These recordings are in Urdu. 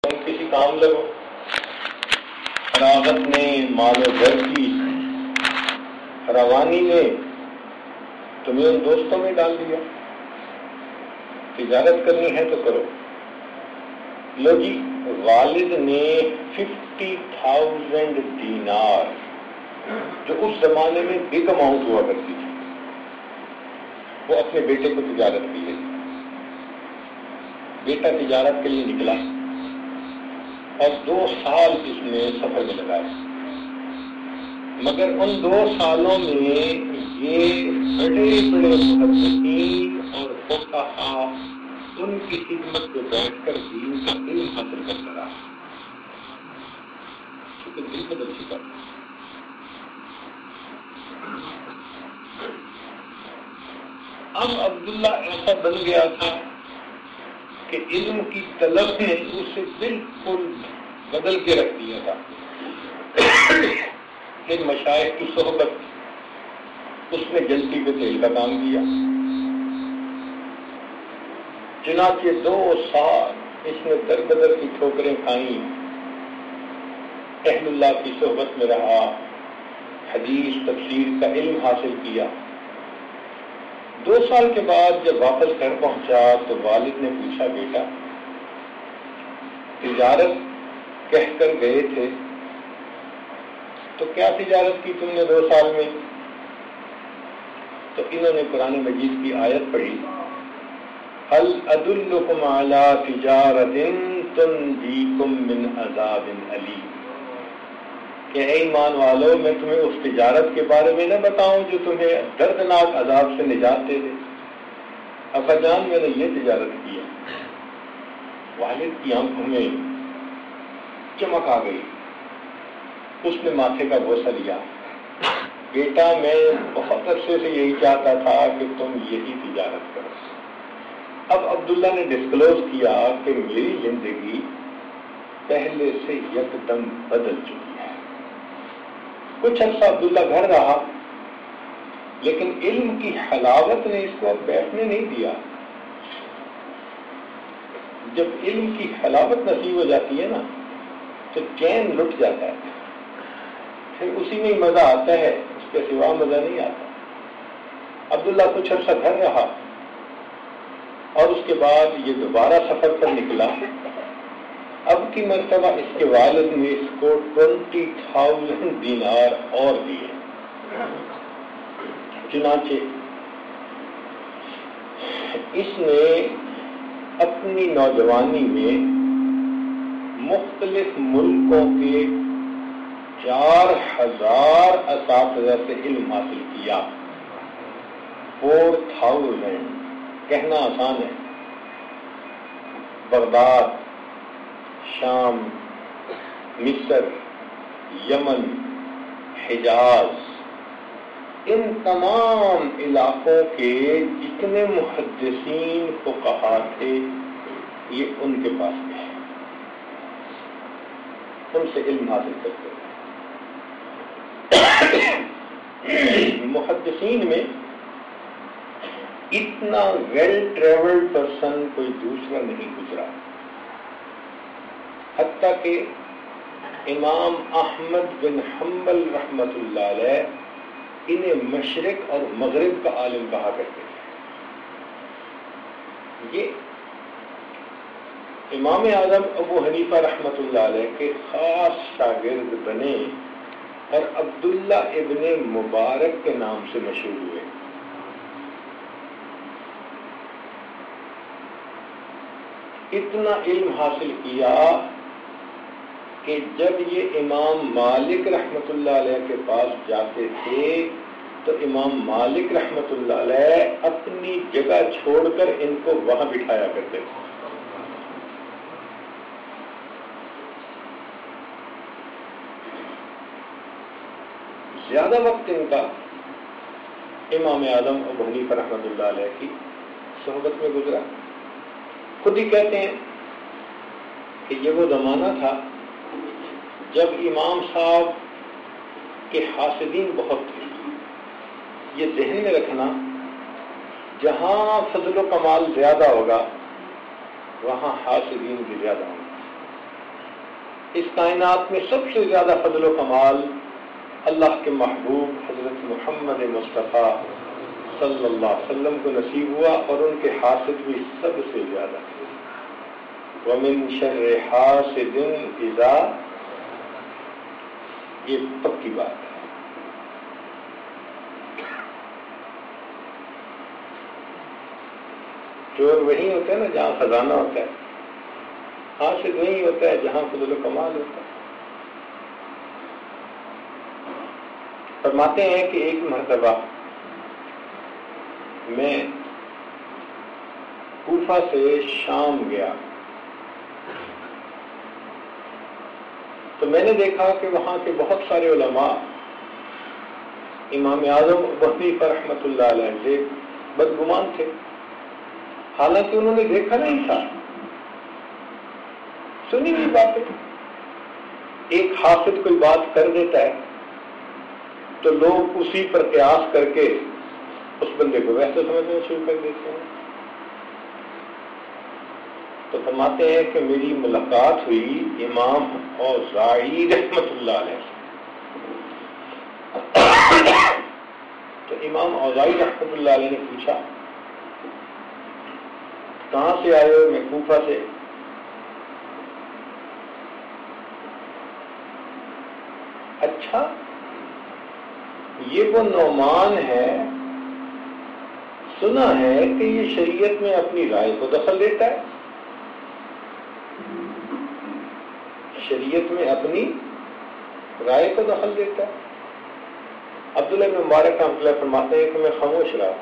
تم کسی کام لگو، فراغت نے مال و گھر کی فراوانی نے تمہیں ان دوستوں میں ڈال دیا، تجارت کرنی ہے تو کرو۔ لو جی، والد نے 50,000 دینار، جو اس زمانے میں بگ اماؤنٹ ہوا کرتی تھی، وہ اپنے بیٹے کو تجارت کے لیے، بیٹا تجارت کے لیے نکلا اور 2 سال اس نے سفر میں لگائے، مگر ان 2 سالوں میں یہ بڑے بڑے محدثین اور فقہا ان کی خدمت میں بیٹھ کر دین کا علم حاصل کرتا رہا، کیونکہ دل بدل چکا۔ اب عبداللہ ایسا بن گیا تھا کہ علم کی طلب نے اسے بالکل بدل کے رکھ دیا تھا کہ مشائخ کی صحبت اس نے جلتی پہ تیل کا کام کیا۔ چنانچہ 2 سال اس نے در بدر کی ٹھوکریں کھائیں، اہل اللہ کی صحبت میں رہا، حدیث تفسیر کا علم حاصل کیا۔ 2 سال کے بعد جب واپس گھر پہنچا تو والد نے پوچھا، بیٹا تجارت کہہ کر گئے تھے، تو کیا تجارت کی تم نے 2 سال میں؟ تو انہوں نے قرآن مجید کی آیت پڑھی، هل ادلکم علی تجارت تنجیکم من عذاب علیم، کہ اے ایمان والو میں تمہیں اس تجارت کے بارے میں نہ بتاؤں جو تمہیں دردناک عذاب سے نجات دے دے؟ ابا جان میں نے یہ تجارت کی ہے۔ والد کی آنکھوں میں چمک آ گئی، اس نے ماتھے کا بوسہ لیا، بیٹا میں بہت عرصے سے یہی چاہتا تھا کہ تم یہی تجارت کرو۔ اب عبداللہ نے ڈسکلوز کیا کہ میری زندگی پہلے سے یکدم بدل چکی ہے۔ کچھ عرصہ عبداللہ گھر رہا، لیکن علم کی حلاوت نے اس کو اب بیٹھنے نہیں دیا۔ جب علم کی حلاوت نصیب ہو جاتی ہے نا تو چین لٹ جاتا ہے، پھر اسی میں ہی مزہ آتا ہے، اس کے سوا مزہ نہیں آتا۔ عبداللہ کچھ عرصہ گھر رہا اور اس کے بعد یہ دوبارہ سفر پر نکلا۔ اب کی مرتبہ اس کے والد نے اس کو 20,000 دینار اور دیے۔ چنانچہ اس نے اپنی نوجوانی میں مختلف ملکوں کے 4,000 اساتذہ سے علم حاصل کیا۔ 4,000 کہنا آسان ہے، بغداد، شام، مصر، یمن، حجاز، ان تمام علاقوں کے جتنے محدثین فقہا تھے یہ ان کے پاس تھے، ان سے علم حاصل کرتے ہیں۔ محدثین میں اتنا ویل ٹریولڈ پرسن کوئی دوسرا نہیں گزرا، حتیٰ کہ امام احمد بن حنبل رحمۃ اللہ علیہ انہیں مشرق اور مغرب کا عالم کہا کرتے تھے۔ یہ امام اعظم ابو حنیفہ رحمۃ اللہ علیہ کے خاص شاگرد بنے اور عبداللہ ابن مبارک کے نام سے مشہور ہوئے۔ اتنا علم حاصل کیا کہ جب یہ امام مالک رحمۃ اللہ علیہ کے پاس جاتے تھے تو امام مالک رحمۃ اللہ علیہ اپنی جگہ چھوڑ کر ان کو وہاں بٹھایا کرتے تھے۔ زیادہ وقت ان کا امام اعظم ابو حنیفہ رحمۃ اللہ علیہ کی صحبت میں گزرا۔ خود ہی کہتے ہیں کہ یہ وہ زمانہ تھا جب امام صاحب کے حاسدین بہت تھے۔ یہ ذہن میں رکھنا، جہاں فضل و کمال زیادہ ہوگا وہاں حاسدین بھی زیادہ ہوں گے۔ اس کائنات میں سب سے زیادہ فضل و کمال اللہ کے محبوب حضرت محمد مصطفیٰ صلی اللہ علیہ وسلم کو نصیب ہوا، اور ان کے حاسد بھی سب سے زیادہ تھے۔ وَمِن شَرِّ حَاسِدٍ إِذَا، یہ پکی بات ہے۔ چور وہی ہوتا ہے نا جہاں خزانہ ہوتا ہے، حاسد وہی ہوتا ہے جہاں فضل و کمال ہوتا ہے۔ فرماتے ہیں کہ ایک مرتبہ میں کوفہ سے شام گیا تو میں نے دیکھا کہ وہاں کے بہت سارے علماء امام اعظم ابو حنیفہ رحمۃ اللہ علیہ سے بدگمان تھے، حالانکہ انہوں نے دیکھا نہیں تھا، سنی ہوئی باتیں۔ ایک حافظ کوئی بات کر دیتا ہے تو لوگ اسی پر قیاس کر کے اس بندے کو ویسے سمجھنا شروع کر دیتے ہیں۔ تو فرماتے ہیں کہ میری ملاقات ہوئی امام اوزاعی رحمۃ اللہ علیہ سے۔ تو امام اوزاعی رحمۃ اللہ علیہ نے پوچھا کہاں سے آئے ہو؟ میں کوفہ سے۔ اچھا، یہ وہ نعمان ہے، سنا ہے کہ یہ شریعت میں اپنی رائے کو دخل دیتا ہے، شریعت میں اپنی رائے کو دخل دیتا ہے۔ عبداللہ بن مبارک رحمۃ اللہ فرماتے ہیں کہ میں خاموش رہا،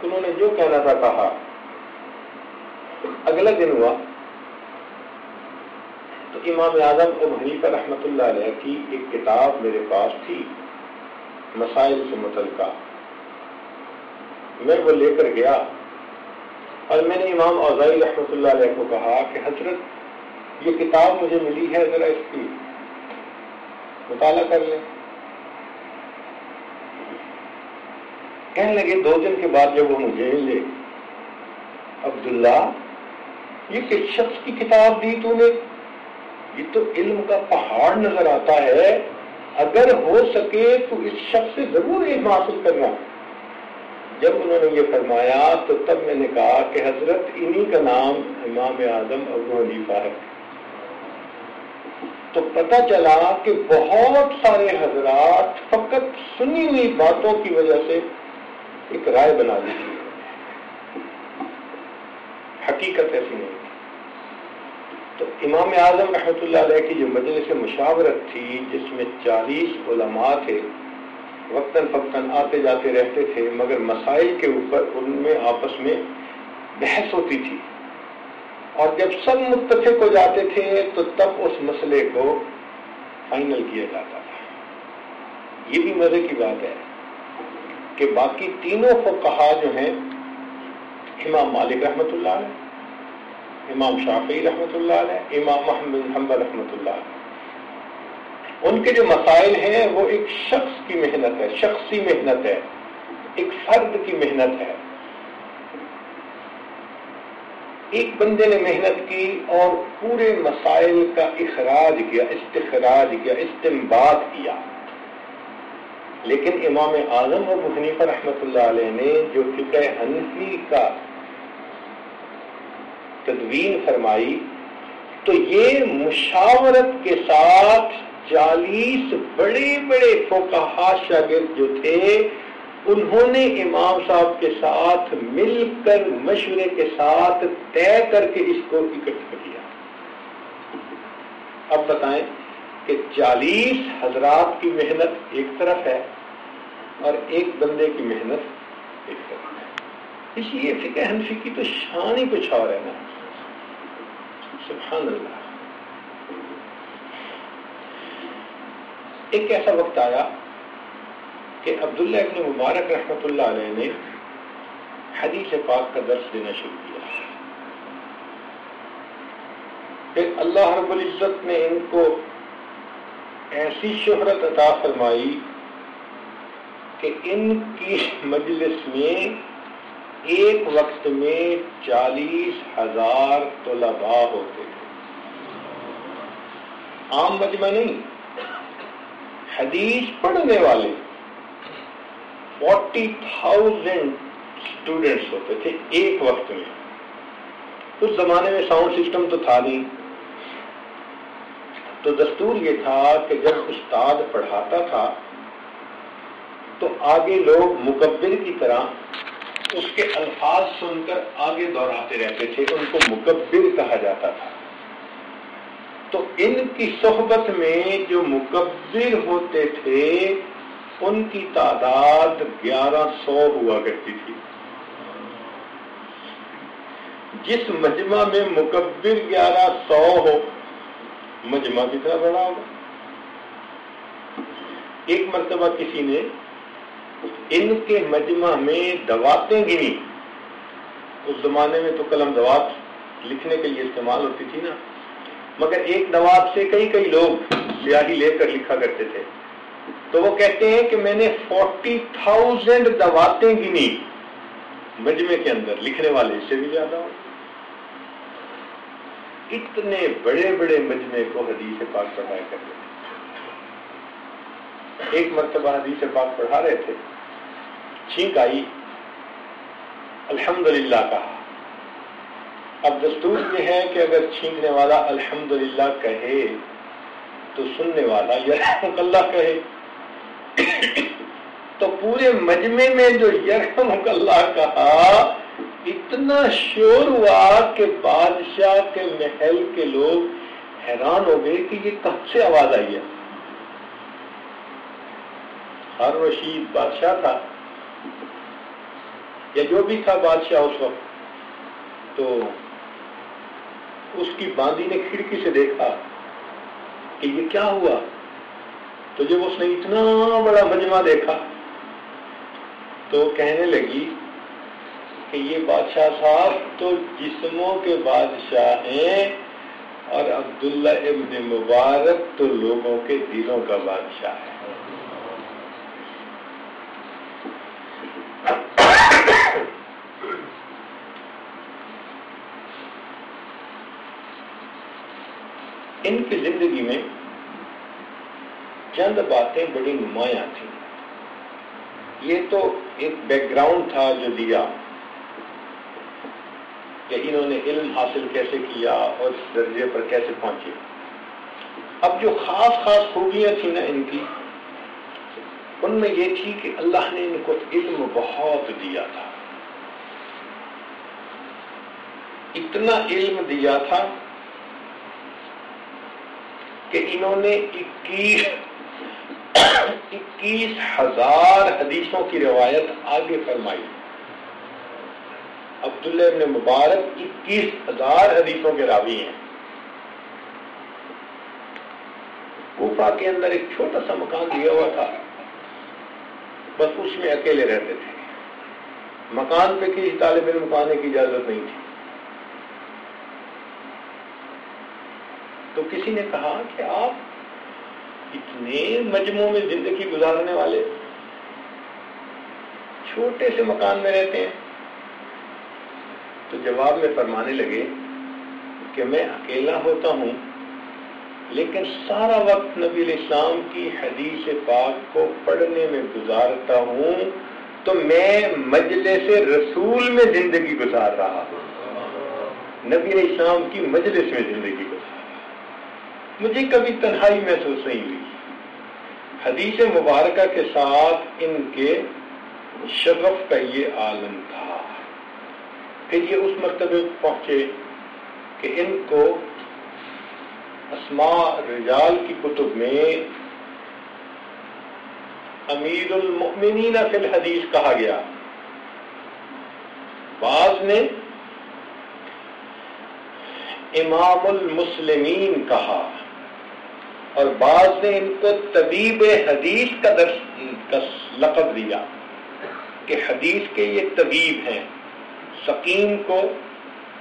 انہوں نے جو کہنا تھا کہا۔ اگلا دن ہوا تو امام اعظم ابو حنیفہ رحمۃ اللہ علیہ کی ایک کتاب میرے پاس تھی مسائل سے متعلقہ، میں وہ لے کر گیا اور میں نے امام اوزاعی رحمۃ اللہ علیہ کو کہا کہ حضرت یہ کتاب مجھے ملی ہے، ذرا اس کی مطالعہ کر لیں۔ کہنے لگے 2 دن کے بعد جب وہ مجھے ملے، عبداللہ یہ کس شخص کی کتاب دی تو نے؟ یہ تو علم کا پہاڑ نظر آتا ہے، اگر ہو سکے تو اس شخص سے ضرور علم حاصل کرنا۔ جب انہوں نے یہ فرمایا تو تب میں نے کہا کہ حضرت انہی کا نام امام اعظم ابو حنیفہ ہے۔ تو پتہ چلا کہ بہت سارے حضرات فقط سنی ہوئی باتوں کی وجہ سے ایک رائے بنا لی، حقیقت ایسی نہیں۔ تو امام اعظم رحمۃ اللہ علیہ کی جو مجلس مشاورت تھی جس میں 40 علماء تھے، وقتاً فوقتاً آتے جاتے رہتے تھے، مگر مسائل کے اوپر ان میں آپس میں بحث ہوتی تھی، اور جب سب متفق ہو جاتے تھے تو تب اس مسئلے کو فائنل کیا جاتا تھا۔ یہ بھی مزے کی بات ہے کہ باقی تینوں فقہا جو ہیں، امام مالک رحمۃ اللہ علیہ، امام شافعی رحمۃ اللہ علیہ، امام احمد بن حنبل رحمۃ اللہ علیہ، ان کے جو مسائل ہیں وہ ایک شخص کی محنت ہے، شخصی محنت ہے، ایک فرد کی محنت ہے۔ ایک بندے نے محنت کی اور پورے مسائل کا اخراج کیا، استخراج کیا، استنباط کیا، لیکن امام اعظم ابو حنیفہ رحمۃ اللہ علیہ نے جو فقہ حنفی کا تدوین فرمائی تو یہ مشاورت کے ساتھ 40 بڑے بڑے فقہا شاگرد جو تھے انہوں نے امام صاحب کے ساتھ مل کر مشورے کے ساتھ طے کر کے اس کو اکٹھا کیا۔ اب بتائیں کہ 40 حضرات کی محنت ایک طرف ہے اور ایک بندے کی محنت ایک طرف ہے، اس لیے فقہ حنفی کی تو شان ہی کچھ اور ہے نا، سبحان اللہ۔ ایک ایسا وقت آیا کہ عبداللہ ابن مبارک رحمۃ اللہ علیہ نے حدیث پاک کا درس دینا شروع کیا، پھر اللہ رب العزت نے ان کو ایسی شہرت عطا فرمائی کہ ان کی مجلس میں ایک وقت میں 40,000 طلباء ہوتے تھے، عام مجمع نہیں، حدیث پڑھنے والے 40,000 اسٹوڈنٹس ہوتے تھے ایک وقت میں. اس زمانے میں ساؤنڈ سسٹم تو تھا نہیں، تو دستور یہ تھا کہ جب استاد پڑھاتا تھا تو آگے لوگ مکبر کی طرح اس کے الفاظ سن کر آگے دہراتے رہتے تھے، ان کو مکبر کہا جاتا تھا. تو ان کی صحبت میں جو مکبر ہوتے تھے ان کی تعداد 1100 ہوا کرتی تھی. جس مجمع میں مکبر 1100 ہو، مجمع کتنا بڑا ہوگا. ایک مرتبہ کسی نے ان کے مجمع میں دواتیں گنی. اس زمانے میں تو قلم دوات لکھنے کے لیے استعمال ہوتی تھی نا، مگر ایک دوات سے کئی لوگ سیاہی لے کر لکھا کرتے تھے. تو وہ کہتے ہیں کہ میں نے 40,000 دواتیں گنی مجمع کے اندر، لکھنے والے اس سے بھی زیادہ ہو. اتنے بڑے بڑے مجمع کو حدیث پاک پڑھایا کرتے تھے. ایک مرتبہ حدیث پاک پڑھا رہے تھے، چھینک آئی، الحمدللہ کہا. اب دستور یہ ہے کہ اگر چھینکنے والا الحمدللہ کہے تو سننے والا یرحمک اللہ کہے. تو پورے مجمع میں جو یرحمک اللہ کہا، اتنا شور ہوا کہ بادشاہ کے محل کے لوگ حیران ہو گئے کہ یہ کب سے آواز آئی ہے. ہارون رشید بادشاہ تھا یا جو بھی تھا بادشاہ اس وقت، تو اس کی باندی نے کھڑکی سے دیکھا کہ یہ کیا ہوا. تو جب اس نے اتنا بڑا مجمع دیکھا تو کہنے لگی کہ یہ بادشاہ صاحب تو جسموں کے بادشاہ ہیں اور عبداللہ ابن مبارک تو لوگوں کے دلوں کا بادشاہ ہے. ان کی زندگی میں چند باتیں بڑی نمایاں تھیں. یہ تو ایک بیک گراؤنڈ تھا جو دیا کہ انہوں نے علم حاصل کیسے کیا اور اس درجے پر کیسے پہنچے. اب جو خاص خوبیاں تھیں نا ان کی، ان میں یہ تھی کہ اللہ نے ان کو علم بہت دیا تھا. اتنا علم دیا تھا کہ انہوں نے 21,000 حدیثوں کی روایت آگے فرمائی. عبداللہ ابن مبارک 21,000 حدیثوں کے راوی ہیں. کوفہ کے اندر ایک چھوٹا سا مکان دیا ہوا تھا، بس اس میں اکیلے رہتے تھے. مکان پہ کسی طالب علم کو آنے کی اجازت نہیں تھی. تو کسی نے کہا کہ آپ اتنے مجموعوں میں زندگی گزارنے والے چھوٹے سے مکان میں رہتے ہیں. تو جواب میں فرمانے لگے کہ میں اکیلا ہوتا ہوں لیکن سارا وقت نبی علیہ السلام کی حدیث پاک کو پڑھنے میں گزارتا ہوں، تو میں مجلس رسول میں زندگی گزار رہا ہوں. نبی علیہ السلام کی مجلس میں زندگی گزار، مجھے کبھی تنہائی محسوس نہیں ہوئی. حدیث مبارکہ کے ساتھ ان کے شغف کا یہ عالم تھا. پھر یہ اس مرتبے پہنچے کہ ان کو اسماء رجال کی کتب میں امیر المؤمنین فی الحدیث کہا گیا. بعض نے امام المسلمین کہا اور بعض نے ان کو طبیب حدیث کا لقب دیا کہ حدیث کے یہ طبیب ہیں، سقیم کو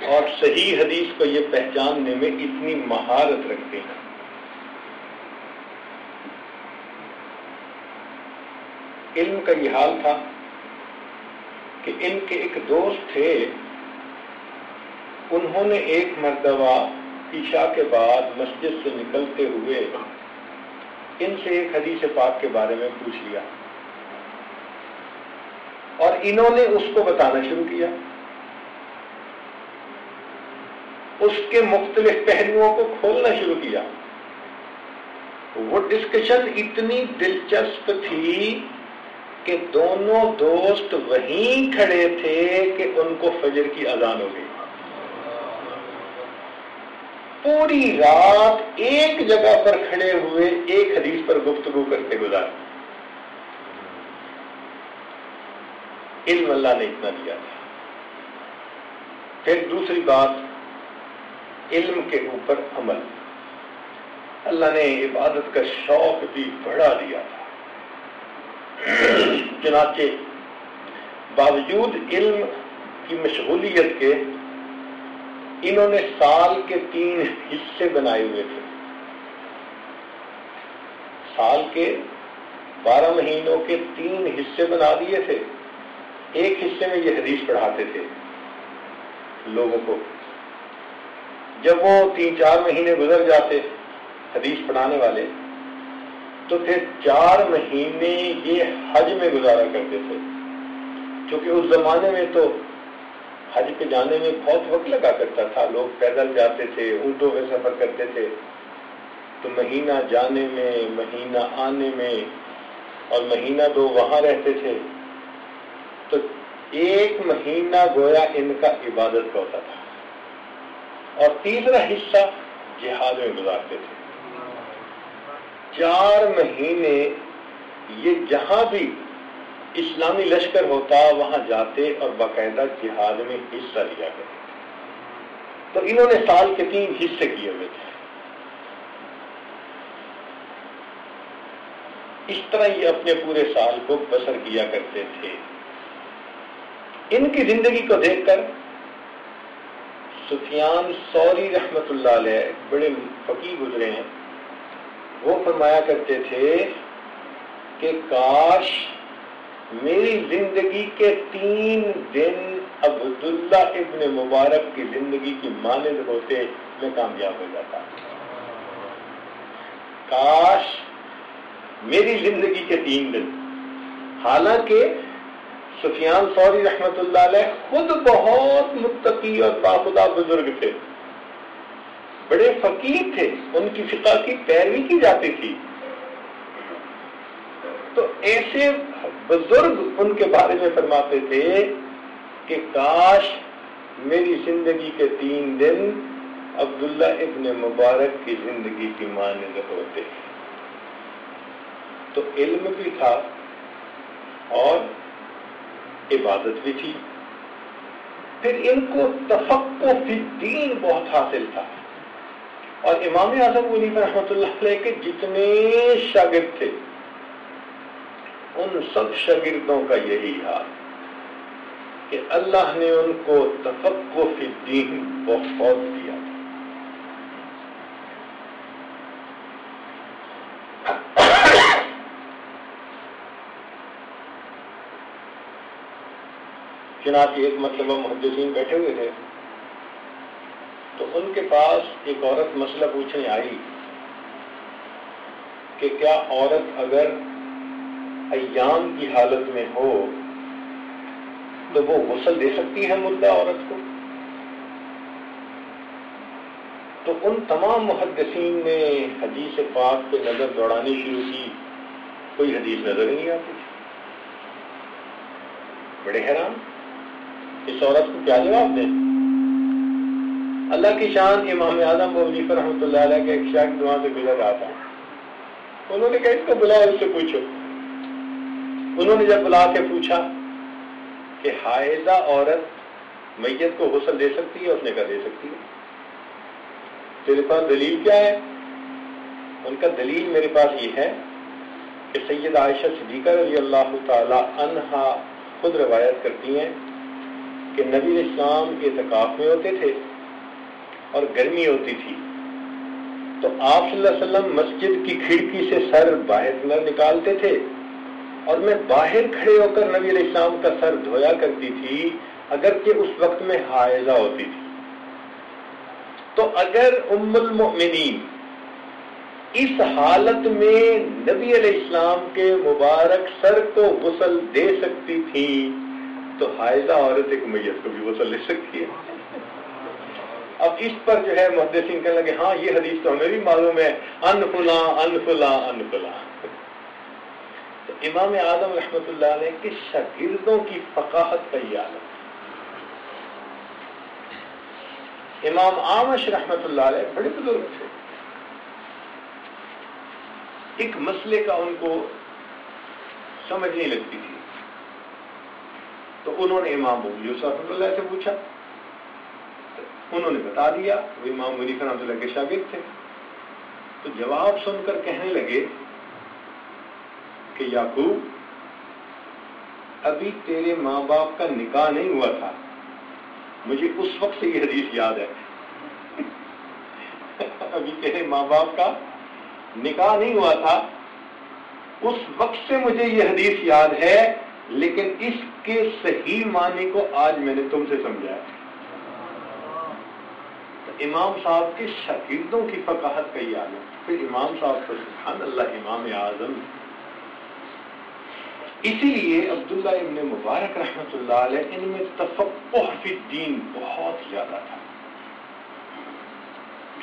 اور صحیح حدیث کو یہ پہچاننے میں اتنی مہارت رکھتے ہیں. علم کا یہ حال تھا کہ ان کے ایک دوست تھے، انہوں نے ایک مرتبہ عشاء کے بعد مسجد سے نکلتے ہوئے ان سے ایک حدیث پاک کے بارے میں پوچھ لیا اور انہوں نے اس کو بتانا شروع کیا، اس کے مختلف پہلوؤں کو کھولنا شروع کیا۔ وہ ڈسکشن اتنی دلچسپ تھی کہ دونوں دوست وہیں کھڑے تھے کہ ان کو فجر کی اذان ہو گئی۔ پوری رات ایک جگہ پر کھڑے ہوئے ایک حدیث پر گفتگو کرتے گزارے۔ علم اللہ نے اتنا دیا تھا۔ پھر دوسری بات، علم کے اوپر عمل۔ اللہ نے عبادت کا شوق بھی بڑھا دیا تھا، چنانچہ باوجود علم کی مشغولیت کے انہوں نے سال کے 3 حصے بنائے ہوئے تھے۔ سال کے 12 مہینوں کے 3 حصے بنا دیے تھے۔ ایک حصے میں یہ حدیث پڑھاتے تھے لوگوں کو۔ جب وہ 3-4 مہینے گزر جاتے حدیث پڑھانے والے، تو پھر 4 مہینے یہ حج میں گزارا کرتے تھے، کیونکہ اس زمانے میں تو حج پہ جانے میں بہت وقت لگا کرتا تھا۔ لوگ پیدل جاتے تھے، اونٹوں میں سفر کرتے تھے، تو مہینہ جانے میں، مہینہ آنے میں، اور مہینہ 2 وہاں رہتے تھے، تو 1 مہینہ گویا ان کا عبادت کا ہوتا تھا، اور تیسرا حصہ جہاد میں گزارتے تھے۔ 4 مہینے یہ جہاں بھی اسلامی لشکر ہوتا وہاں جاتے اور باقاعدہ جہاد میں حصہ لیا کرتے۔ تو انہوں نے سال کے 3 حصے کیے ہوئے تھے۔ اس طرح یہ اپنے پورے سال کو بسر کیا کرتے تھے۔ ان کی زندگی کو دیکھ کر سفیان ثوری رحمۃ اللہ علیہ بڑے فقیہ گزرے ہیں، وہ فرمایا کرتے تھے کہ کاش میری زندگی کے 3 دن عبداللہ ابن مبارک کی زندگی کی مانند ہوتے، میں کامیاب ہو جاتا۔ کاش میری زندگی کے 3 دن۔ حالانکہ سفیان ثوری رحمۃ اللہ علیہ خود بہت متقی اور باخدا بزرگ تھے، بڑے فقیہ تھے، ان کی فقہ کی پیروی کی جاتی تھی۔ تو ایسے بزرگ ان کے بارے میں فرماتے تھے کہ کاش میری زندگی کے 3 دن عبداللہ ابن مبارک کی زندگی کی مانند ہوتے۔ تو علم بھی تھا اور عبادت بھی تھی۔ پھر ان کو تفقہ فی الدین بہت حاصل تھا، اور امام اعظم ابو حنیفہ رحمۃ اللہ علیہ کے جتنے شاگرد تھے ان سب شاگردوں کا یہی حال کہ اللہ نے ان کو تفقہ فی الدین بہت دیا۔ چنانچہ ایک مرتبہ محدثین بیٹھے ہوئے تھے، تو ان کے پاس ایک عورت مسئلہ پوچھنے آئی کہ کیا عورت اگر ایام کی حالت میں ہو تو وہ غسل دے سکتی ہے مردہ عورت کو؟ تو ان تمام محدثین نے حدیث پاک پہ نظر دوڑانی شروع کی، کوئی حدیث نظر ہی نہیں آتی تھی۔ بڑے حیران، اس عورت کو کیا جواب دیں؟ اللہ کی شان امام اعظم ابو حنیفہ رحمۃ اللہ علیہ کے ایک شاگرد وہاں سے گزر رہا تھا، انہوں نے کہا اس کو بلاؤ، اس سے پوچھو۔ انہوں نے جب بلا کے پوچھا کہ حائضہ عورت میت کو غسل دے سکتی ہے؟ اس نے کہا دے سکتی ہے۔ تیرے پاس دلیل کیا ہے؟ ان کا دلیل میرے پاس یہ ہے کہ سید عائشہ صدیقہ رضی اللہ تعالی عنہا خود روایت کرتی ہیں کہ نبی علیہ السلام اعتکاف میں ہوتے تھے اور گرمی ہوتی تھی، تو آپ صلی اللہ علیہ وسلم مسجد کی کھڑکی سے سر باہر نہ نکالتے تھے، اور میں باہر کھڑے ہو کر نبی علیہ السلام کا سر دھویا کرتی تھی، اگرچہ اس وقت میں حائضہ ہوتی تھی۔ تو اگر ام المؤمنین اس حالت میں نبی علیہ السلام کے مبارک سر کو غسل دے سکتی تھی تو حائضہ عورت ایک میت کو بھی غسل لے سکتی ہے. اب اس پر جو ہے محدثین کہنے لگے ہاں یہ حدیث تو ہمیں بھی معلوم ہے ان فلاں ان فلاں ان فلاں. تو امام اعظم رحمۃ اللہ علیہ کے شاگردوں کی فقاہت کا یہ عالم. امام اعمش رحمۃ اللہ علیہ بڑے بزرگ تھے. ایک مسئلے کا ان کو سمجھ نہیں لگتی تھی تو انہوں نے امام ابو یوسف رحمۃ اللہ سے پوچھا. انہوں نے بتا دیا. وہ امام منیف رحمۃ اللہ کے شاگرد تھے. تو جواب سن کر کہنے لگے کہ یعقوب ابھی تیرے ماں باپ کا نکاح نہیں ہوا تھا. مجھے اس وقت سے یہ حدیث یاد ہے. ابھی تیرے ماں باپ کا نکاح نہیں ہوا تھا اس وقت سے مجھے یہ حدیث یاد ہے لیکن اس کے صحیح معنی کو آج میں نے تم سے سمجھا ہے. امام صاحب کے شاگردوں کی فقاہت کا یہ عالم. پھر امام صاحب کو سبحان اللہ امام اعظم. اسی لیے عبداللہ ابن مبارک رحمۃ اللہ علیہ ان میں تفقہ فی الدین بہت زیادہ تھا.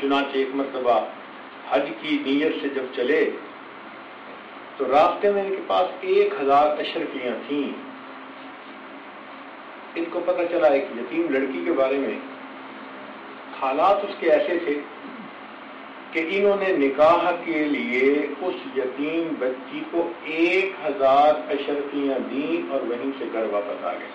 چنانچہ ایک مرتبہ حج کی نیت سے جب چلے تو راستے میں ان کے پاس 1000 اشرفیاں تھیں. ان کو پتہ چلا ایک یتیم لڑکی کے بارے میں. حالات اس کے ایسے تھے کہ انہوں نے نکاح کے لیے اس یتیم بچی کو 1000 اشرفیاں دیں اور وہیں سے گھر واپس آ گئے.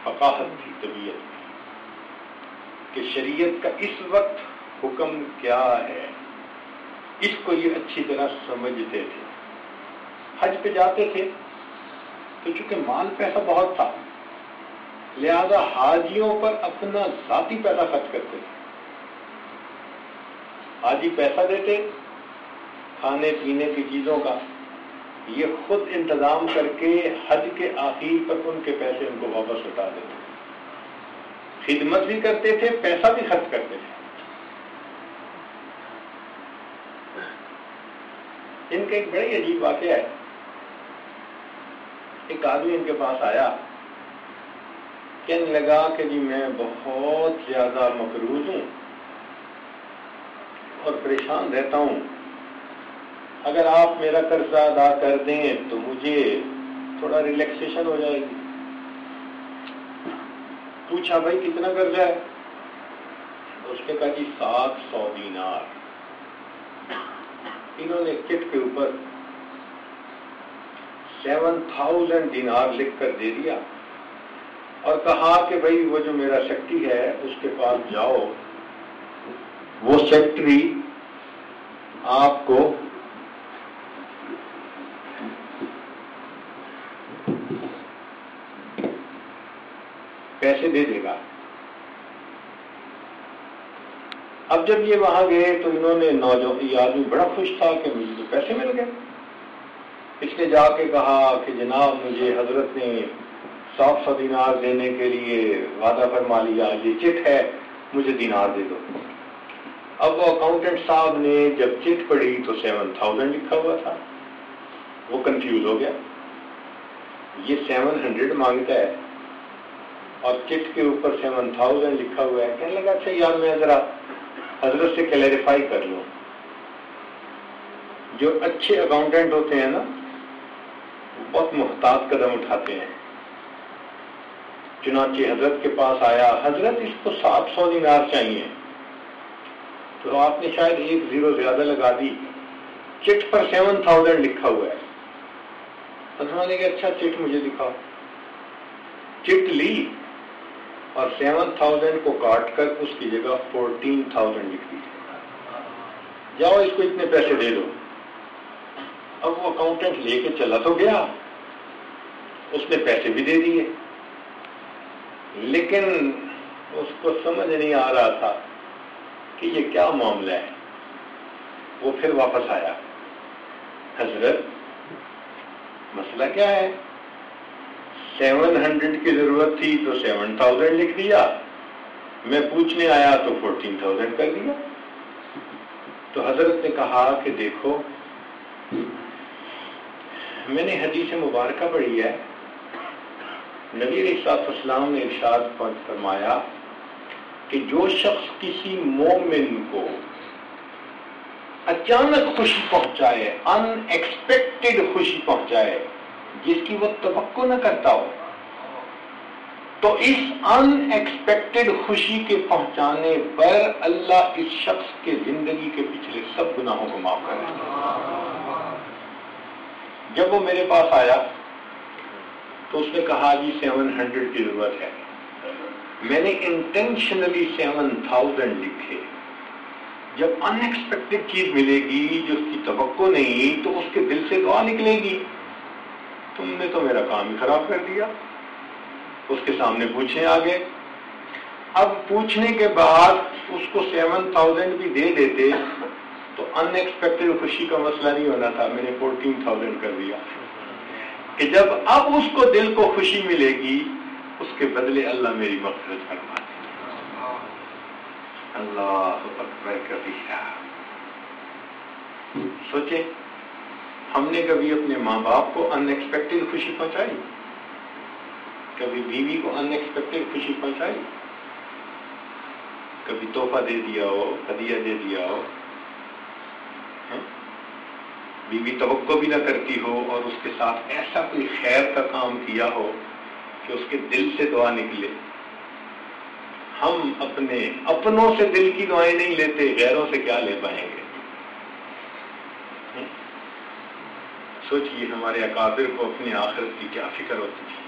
فقاہت تھی طبیعت کی کہ شریعت کا اس وقت حکم کیا ہے اس کو یہ اچھی طرح سمجھتے تھے. حج پہ جاتے تھے تو چونکہ مال پیسہ بہت تھا لہذا حاجیوں پر اپنا ذاتی پیسہ خرچ کرتے تھے. حاجی پیسہ دیتے کھانے پینے کی چیزوں کا یہ خود انتظام کر کے حج کے آخر پر ان کے پیسے ان کو واپس لوٹا دیتے. خدمت بھی کرتے تھے پیسہ بھی خرچ کرتے تھے. ان کا ایک بڑی عجیب واقعہ ہے. ایک آدمی ان کے پاس آیا کہنے لگا کہ جی میں بہت زیادہ مقروض ہوں اور پریشان رہتا ہوں. اگر آپ میرا قرضہ ادا کر دیں تو مجھے تھوڑا ریلیکسیشن ہو جائے گی. پوچھا بھائی کتنا قرضہ ہے؟ اس نے کہا جی 700 دینار. انہوں نے چٹ کے اوپر 7000 دینار لکھ کر دے دیا اور کہا کہ بھائی وہ جو میرا سیکٹری ہے اس کے پاس جاؤ وہ سیکٹری آپ کو پیسے دے دے گا. اب جب یہ وہاں گئے تو انہوں نے یہ آدمی بڑا خوش تھا کہ مجھے تو پیسے مل گئے. اس نے جا کے کہا کہ جناب مجھے حضرت نے 700 دینار دینے کے لیے وعدہ فرما لیا. یہ چٹ ہے مجھے دینار دے دو. اب وہ اکاؤنٹنٹ صاحب نے جب چٹ پڑھی تو 7000 لکھا ہوا تھا. وہ کنفیوز ہو گیا. یہ 700 مانگتا ہے اور چٹ کے اوپر 7000 لکھا ہوا ہے. کہنے لگا اچھا یار میں ذرا حضرت سے کلیریفائی کر لوں. جو اچھے اکاؤنٹنٹ ہوتے ہیں نا بہت محتاط قدم اٹھاتے ہیں. چنانچہ حضرت کے پاس آیا. حضرت اس کو 700 دینار چاہیے. تو آپ نے شاید 1 زیرو زیادہ لگا دی. چٹ پر 7000 لکھا ہوا ہے. حضرت نے کہا اچھا چٹ مجھے دکھاؤ. چٹ لی اور 7000 کو کاٹ کر اس کی جگہ 14000 لکھ دی. جاؤ اس کو اتنے پیسے دے دو. اب وہ اکاؤنٹنٹ لے کے چلا تو گیا. اس نے پیسے بھی دے دیے لیکن اس کو سمجھ نہیں آ رہا تھا کہ یہ کیا معاملہ ہے. وہ پھر واپس آیا. حضرت مسئلہ کیا ہے؟ 700 کی ضرورت تھی تو 7000 لکھ دیا میں پوچھنے آیا تو 14,000 کر دیا. تو حضرت نے کہا کہ دیکھو میں نے حدیث مبارکہ پڑھی ہے، نبی علیہ السلام نے ارشاد فرمایا کہ جو شخص کسی مومن کو اچانک خوشی پہنچائے، ان ایکسپیکٹڈ خوشی پہنچائے جس کی وہ توقع نہ کرتا ہو، تو اس ان ایکسپیکٹڈ خوشی کے پہنچانے پر اللہ اس شخص کے زندگی کے پچھلے سب گناہوں کو معاف کر دیتا ہے. جب وہ میرے پاس آیا تو اس نے کہا جی 700 کی ضرورت ہے. میں نے انٹینشنلی 7,000 لکھے. جب ان ایکسپیکٹڈ چیز ملے گی جو اس کی توقع نہیں تو اس کے دل سے دعا نکلے گی. تم نے تو میرا کام ہی خراب کر دیا. اس کے سامنے پوچھنے آگے. اب پوچھنے کے بعد اس کو 7,000 بھی دے دیتے تو ان ایکسپیکٹڈ خوشی کا مسئلہ نہیں ہونا تھا. میں نے 14,000 کر دیا کہ جب اب اس کو دل کو خوشی ملے گی اس کے بدلے اللہ میری مغفرت فرما دے. اللہ اکبر کبیرہ. سوچے ہم نے کبھی اپنے ماں باپ کو ان ایکسپیکٹڈ خوشی پہنچائی؟ کبھی بیوی کو ان ایکسپیکٹڈ خوشی پہنچائی؟ کبھی تحفہ دے دیا ہو، ہدیہ دے دیا ہو؟ بیوی توقع بھی نہ کرتی ہو اور اس کے ساتھ ایسا کوئی خیر کا کام کیا ہو کہ اس کے دل سے دعا نکلے. ہم اپنوں سے دل کی دعائیں نہیں لیتے، غیروں سے کیا لے پائیں گے؟ سوچئے ہمارے اکابر کو اپنی آخرت کی کیا فکر ہوتی تھی.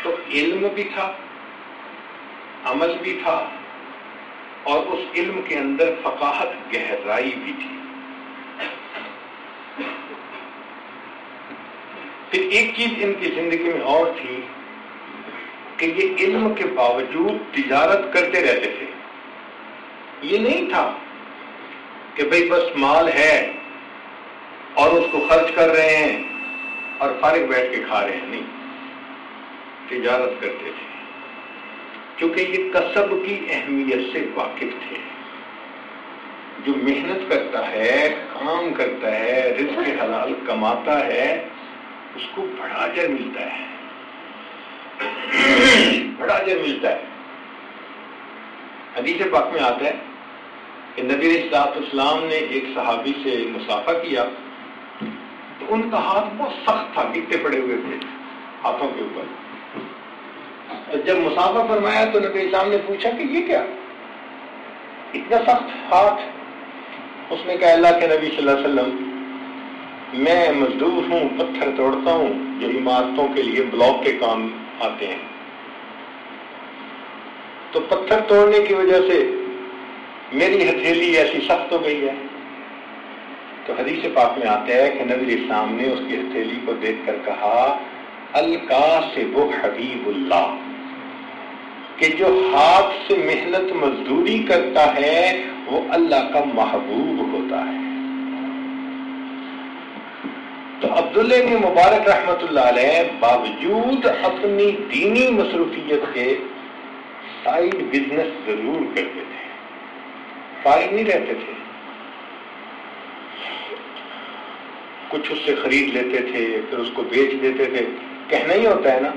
تو علم بھی تھا، عمل بھی تھا، اور اس علم کے اندر فقاہت، گہرائی بھی تھی. پھر ایک چیز ان کی زندگی میں اور تھی کہ یہ علم کے باوجود تجارت کرتے رہتے تھے. یہ نہیں تھا کہ بھئی بس مال ہے اور اس کو خرچ کر رہے ہیں اور فارغ بیٹھ کے کھا رہے ہیں. نہیں، تجارت کرتے تھے کیونکہ یہ کسب کی اہمیت سے واقف تھے. جو محنت کرتا ہے، کام کرتا ہے، رزق حلال کماتا ہے، اس کو بڑا اجر ملتا ہے، بڑا اجر ملتا ہے. حدیث پاک میں آتا ہے کہ نبی علیہ السلام نے ایک صحابی سے مصافحہ کیا تو ان کا ہاتھ بہت سخت تھا، گٹے پڑے ہوئے تھے ہاتھوں کے اوپر. تو جب مصافحہ فرمایا تو نبی اسلام نے پوچھا کہ یہ کیا اتنا سخت ہاتھ؟ اس نے کہا اللہ کے نبی صلی اللہ علیہ وسلم میں مزدور ہوں، پتھر توڑتا ہوں جو عمارتوں کے لیے بلاک کے کام آتے ہیں. تو پتھر توڑنے کی وجہ سے میری ہتھیلی ایسی سخت ہو گئی ہے. تو حدیث پاک میں آتا ہے کہ نبی السلام نے اس کی ہتھیلی کو دیکھ کر کہا الکاسب حبیب اللہ، کہ جو ہاتھ سے محنت مزدوری کرتا ہے وہ اللہ کا محبوب ہوتا ہے. تو عبداللہ بن مبارک رحمت اللہ علیہ باوجود اپنی دینی مصروفیت کے سائیڈ بزنس ضرور کرتے تھے، فارغ نہیں رہتے تھے. کچھ اس سے خرید لیتے تھے پھر اس کو بیچ دیتے تھے. کہنا ہی ہوتا ہے نا.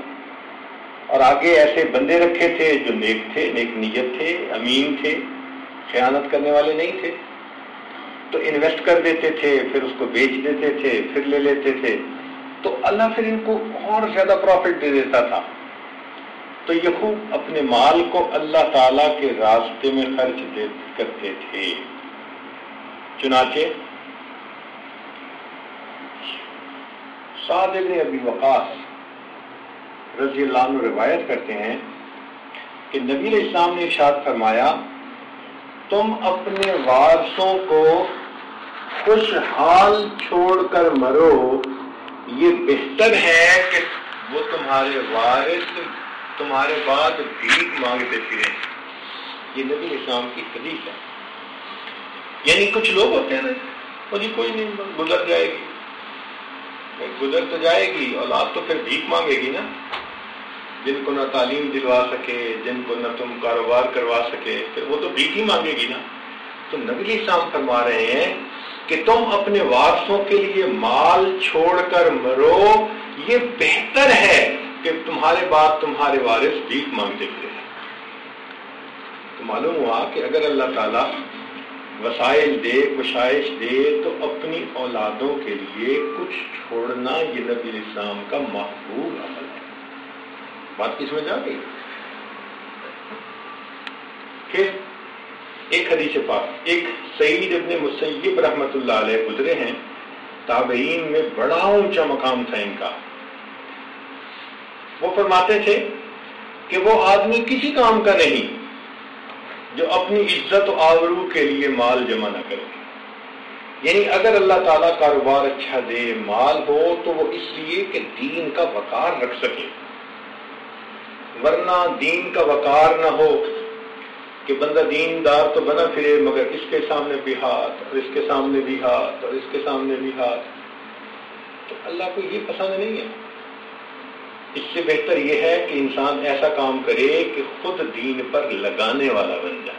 اور آگے ایسے بندے رکھے تھے جو نیک تھے، نیک نیت تھے، امین تھے، خیانت کرنے والے نہیں تھے. تو انویسٹ کر دیتے تھے پھر اس کو بیچ دیتے تھے پھر لے لیتے تھے. تو اللہ پھر ان کو اور زیادہ پروفٹ دے دیتا تھا. تو یہ خوب اپنے مال کو اللہ تعالی کے راستے میں خرچ کرتے تھے. چنانچہ سعد بن ابی وقاص رضی اللہ عنہ روایت کرتے ہیں کہ نبی علیہ السلام نے ارشاد فرمایا تم اپنے وارثوں کو خوشحال چھوڑ کر مرو، یہ بہتر ہے کہ وہ تمہارے وارث تمہارے بعد بھیک مانگتے پھریں. یہ نبی علیہ السلام کی حدیث ہے. یعنی کچھ لوگ ہوتے ہیں نا وہ جی کوئی نہیں گزر جائے گی، گزر تو جائے گی، اولاد تو پھر بھیک مانگے گی نا. جن کو نہ تعلیم دلوا سکے، جن کو نہ تم کاروبار کروا سکے، پھر وہ تو بھیک ہی مانگے گی نا۔ تو نبی علیہ السلام فرما رہے ہیں کہ تم اپنے وارثوں کے لیے مال چھوڑ کر مرو، یہ بہتر ہے کہ تمہارے بعد تمہارے وارث بھیک مانگتے پھرے۔ تو معلوم ہوا کہ اگر اللہ تعالیٰ وسائل دے، کشائش دے، تو اپنی اولادوں کے لیے کچھ چھوڑنا یہ نبی علیہ السلام کا محبوب عمل ہے۔ بات کی سمجھ آ گئی؟ پھر ایک حدیث پاک، ایک سعید ابن مسیب رحمۃ اللہ علیہ گزرے ہیں، تابعین میں بڑا اونچا مقام تھا ان کا۔ وہ فرماتے تھے کہ وہ آدمی کسی کام کا نہیں جو اپنی عزت و آبرو کے لیے مال جمع نہ کرے۔ یعنی اگر اللہ تعالیٰ کاروبار اچھا دے، مال ہو، تو وہ اس لیے کہ دین کا وقار رکھ سکے، ورنہ دین کا وقار نہ ہو کہ بندہ دیندار تو بنا پھرے مگر اس کے سامنے بھی ہاتھ اور اس کے سامنے بھی ہاتھ اور اس کے سامنے بھی ہاتھ، تو اللہ کو یہ پسند نہیں ہے۔ اس سے بہتر یہ ہے کہ انسان ایسا کام کرے کہ خود دین پر لگانے والا بن جائے۔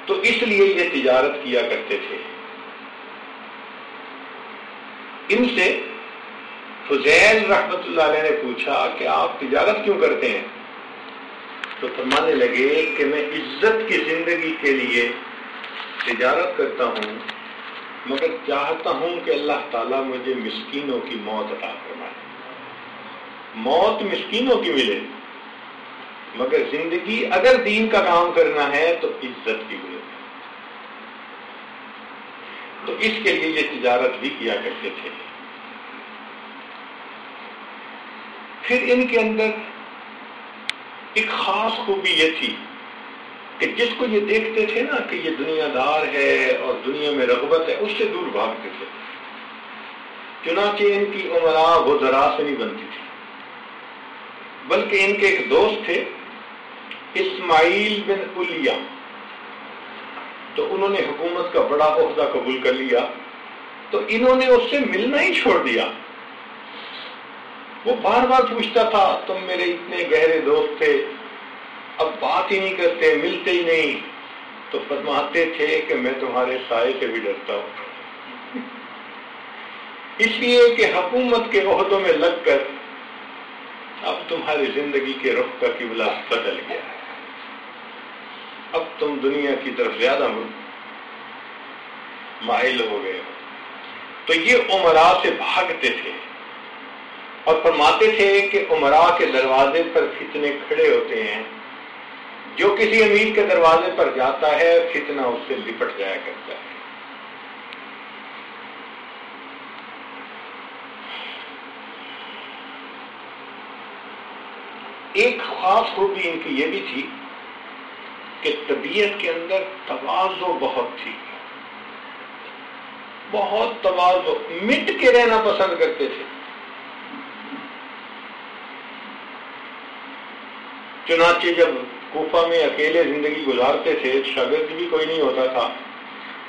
تو اس لیے یہ تجارت کیا کرتے تھے۔ ان سے فضیل رحمۃ اللہ علیہ نے پوچھا کہ آپ تجارت کیوں کرتے ہیں؟ تو فرمانے لگے کہ میں عزت کی زندگی کے لیے تجارت کرتا ہوں، مگر چاہتا ہوں کہ اللہ تعالیٰ مجھے مسکینوں کی موت عطا فرمائے۔ موت مسکینوں کی ملے، مگر زندگی اگر دین کا کام کرنا ہے تو عزت کی ملے۔ تو اس کے لیے یہ تجارت بھی کیا کرتے تھے۔ پھر ان کے اندر ایک خاص خوبی یہ تھی کہ جس کو یہ دیکھتے تھے نا کہ یہ دنیا دار ہے اور دنیا میں رغبت ہے، اس سے دور بھاگتے تھے۔ چنانچہ ان کی امراء وزراء سے نہیں بنتی تھی، بلکہ ان کے ایک دوست تھے اسماعیل بن الیہ، تو انہوں نے حکومت کا بڑا عہدہ قبول کر لیا، تو انہوں نے اس سے ملنا ہی چھوڑ دیا۔ وہ بار بار پوچھتا تھا تم میرے اتنے گہرے دوست تھے، اب بات ہی نہیں کرتے، ملتے ہی نہیں۔ تو فرماتے تھے کہ میں تمہارے سائے سے بھی ڈرتا ہوں، اس لیے کہ حکومت کے عہدوں میں لگ کر اب تمہاری زندگی کے رخ کا قبلہ بدل گیا ہے، اب تم دنیا کی طرف زیادہ مائل ہو گئے ہو۔ تو یہ امراء سے بھاگتے تھے اور فرماتے تھے کہ امراء کے دروازے پر فتنے کھڑے ہوتے ہیں، جو کسی امیر کے دروازے پر جاتا ہے فتنہ اس سے لپٹ جایا کرتا ہے۔ ایک خاص خوبی ان کی یہ بھی تھی کہ طبیعت کے اندر تواضع بہت تھی، بہت تواضع، مٹ کے رہنا پسند کرتے تھے۔ چنانچہ جب کوفہ میں اکیلے زندگی گزارتے تھے، شاگرد بھی کوئی نہیں ہوتا تھا،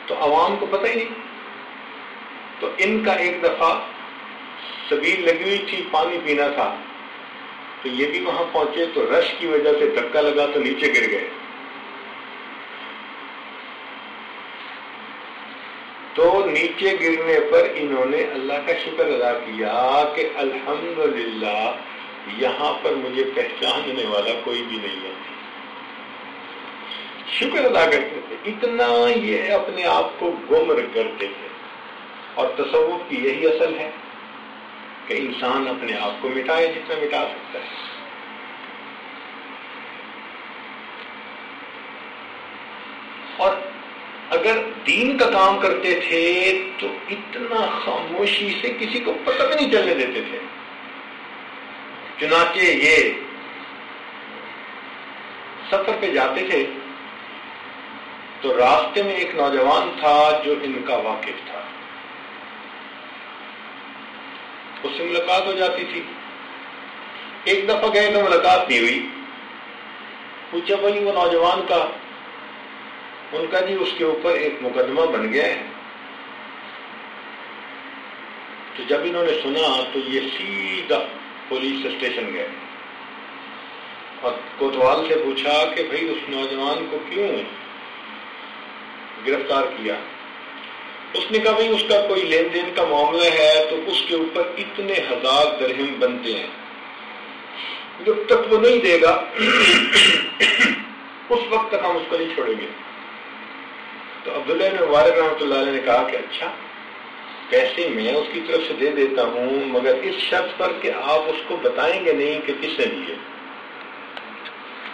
تو عوام کو پتہ ہی نہیں۔ تو ان کا ایک دفعہ سبیل لگی ہوئی تھی، پانی پینا تھا، تو یہ بھی وہاں پہنچے تو رش کی وجہ سے دھکا لگا تو نیچے گر گئے۔ تو نیچے گرنے پر انہوں نے اللہ کا شکر ادا کیا کہ الحمدللہ یہاں پر مجھے پہچاننے والا کوئی بھی نہیں ہے۔ شکر ادا کرتے تھے، اتنا یہ اپنے آپ کو گم کرتے تھے۔ اور تصوف کی یہی اصل ہے کہ انسان اپنے آپ کو مٹائے جتنا مٹا سکتا ہے۔ اور اگر دین کا کام کرتے تھے تو اتنا خاموشی سے کسی کو پتہ بھی نہیں چلنے دیتے تھے۔ چنانچہ یہ سفر پہ جاتے تھے تو راستے میں ایک نوجوان تھا جو ان کا واقف تھا، اس سے ملاقات ہو جاتی تھی۔ ایک دفعہ گئے تو ملاقات نہیں ہوئی، پوچھا بھائی وہ نوجوان کا، ان کا جی اس کے اوپر ایک مقدمہ بن گیا ہے۔ تو جب انہوں نے سنا تو یہ سیدھا پولیس اسٹیشن گئے اور کوتوال سے پوچھا کہ بھئی اس نوجوان کو کیوں گرفتار کیا؟ اس نے کہا بھئی اس کا کوئی لین دین کا معاملہ ہے تو اس کے اوپر اتنے 1000 درہم بنتے ہیں، جب تک وہ نہیں دے گا اس وقت تک ہم اس کو نہیں چھوڑیں گے۔ تو عبداللہ بن مبارک رحمۃ اللہ علیہ نے کہا کہ اچھا، پیسے میں اس کی طرف سے دے دیتا ہوں مگر اس شرط پر کہ آپ اس کو بتائیں گے نہیں کہ کس نے دیے۔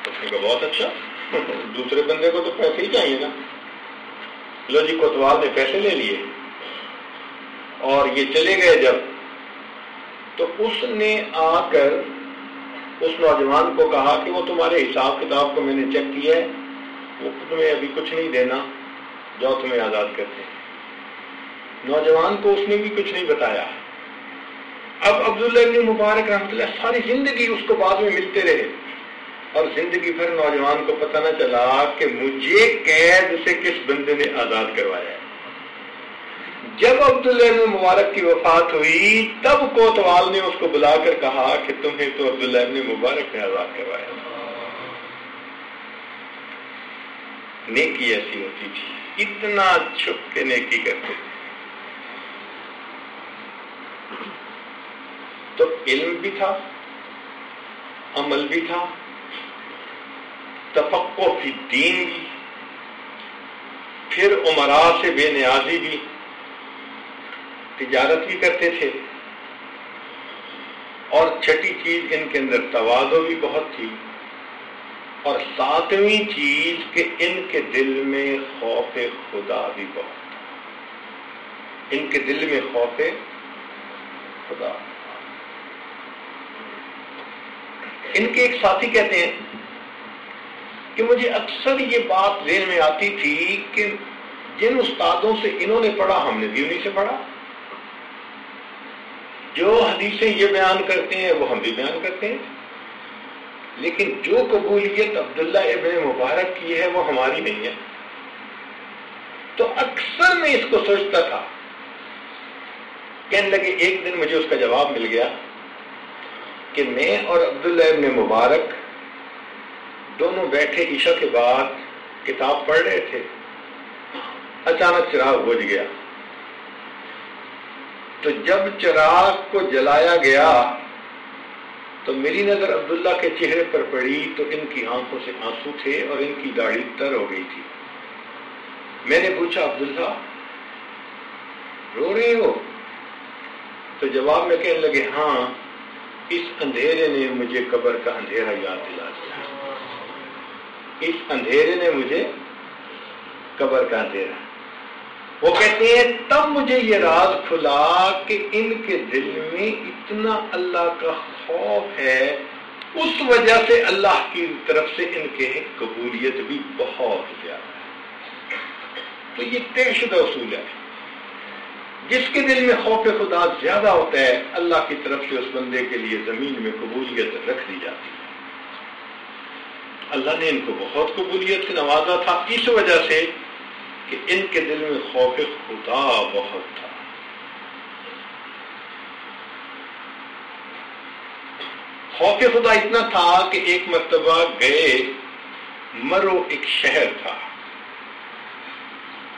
اس نے کہا بہت اچھا، دوسرے بندے کو تو پیسے ہی چاہیے نا۔ لو جی، کوتوال نے پیسے لے لیے اور یہ چلے گئے جب، تو اس نے آ کر اس نوجوان کو کہا کہ وہ تمہارے حساب کتاب کو میں نے چیک کیا ہے، وہ تمہیں ابھی کچھ نہیں دینا، جاؤ تمہیں آزاد کرتے ہیں۔ نوجوان کو اس نے بھی کچھ نہیں بتایا۔ اب عبداللہ بن مبارک رحمۃ اللہ ساری زندگی اس کو بعد میں ملتے رہے اور زندگی بھر نوجوان کو پتہ نہ چلا کہ مجھے قید سے کس بندے نے آزاد کروایا ہے۔ جب عبداللہ بن مبارک کی وفات ہوئی تب کوتوال نے اس کو بلا کر کہا کہ تمہیں تو عبداللہ بن مبارک نے آزاد کروایا۔ نیکی ایسی ہوتی تھی، اتنا چھپ کے نیکی کرتے تھے۔ تو علم بھی تھا، عمل بھی تھا، تفقہ فی الدین بھی، پھر امراء سے بے نیازی بھی، تجارت بھی کرتے تھے، اور چھٹی چیز ان کے اندر تواضع بھی بہت تھی، اور 7ویں چیز کہ ان کے دل میں خوف خدا بھی بہت تھا۔ ان کے دل میں خوف خدا۔ ان کے ایک ساتھی کہتے ہیں کہ مجھے اکثر یہ بات ذہن میں آتی تھی کہ جن استادوں سے انہوں نے پڑھا ہم نے بھی انہی سے پڑھا، جو حدیثیں یہ بیان کرتے ہیں وہ ہم بھی بیان کرتے ہیں، لیکن جو قبولیت عبداللہ ابن مبارک کی ہے وہ ہماری نہیں ہے۔ تو اکثر میں اس کو سوچتا تھا، کہنے لگے ایک دن مجھے اس کا جواب مل گیا کہ میں اور عبداللہ ابن مبارک دونوں بیٹھے عشاء کے بعد کتاب پڑھ رہے تھے، اچانک چراغ بجھ گیا۔ تو جب چراغ کو جلایا گیا تو میری نظر عبداللہ کے چہرے پر پڑی تو ان کی آنکھوں سے آنسو تھے اور ان کی داڑھی تر ہو گئی تھی۔ میں نے پوچھا عبداللہ رو رہے ہو؟ تو جواب میں کہنے لگے ہاں، اس اندھیرے نے مجھے قبر کا اندھیرا یاد دلا دیا، اس اندھیرے نے مجھے قبر کا اندھیرا۔ وہ کہتے ہیں تب مجھے یہ راز کھلا کہ ان کے دل میں اتنا اللہ کا خوف ہے، اس وجہ سے اللہ کی طرف سے ان کے قبولیت بھی بہت زیادہ ہے۔ تو یہ طے شدہ اصول ہے، جس کے دل میں خوف خدا زیادہ ہوتا ہے اللہ کی طرف سے اس بندے کے لیے زمین میں قبولیت رکھ دی جاتی ہے۔ اللہ نے ان کو بہت قبولیت سے نوازا تھا اس وجہ سے کہ ان کے دل میں خوف خدا بہت تھا۔ خوف خدا اتنا تھا کہ ایک مرتبہ گئے مرو، ایک شہر تھا،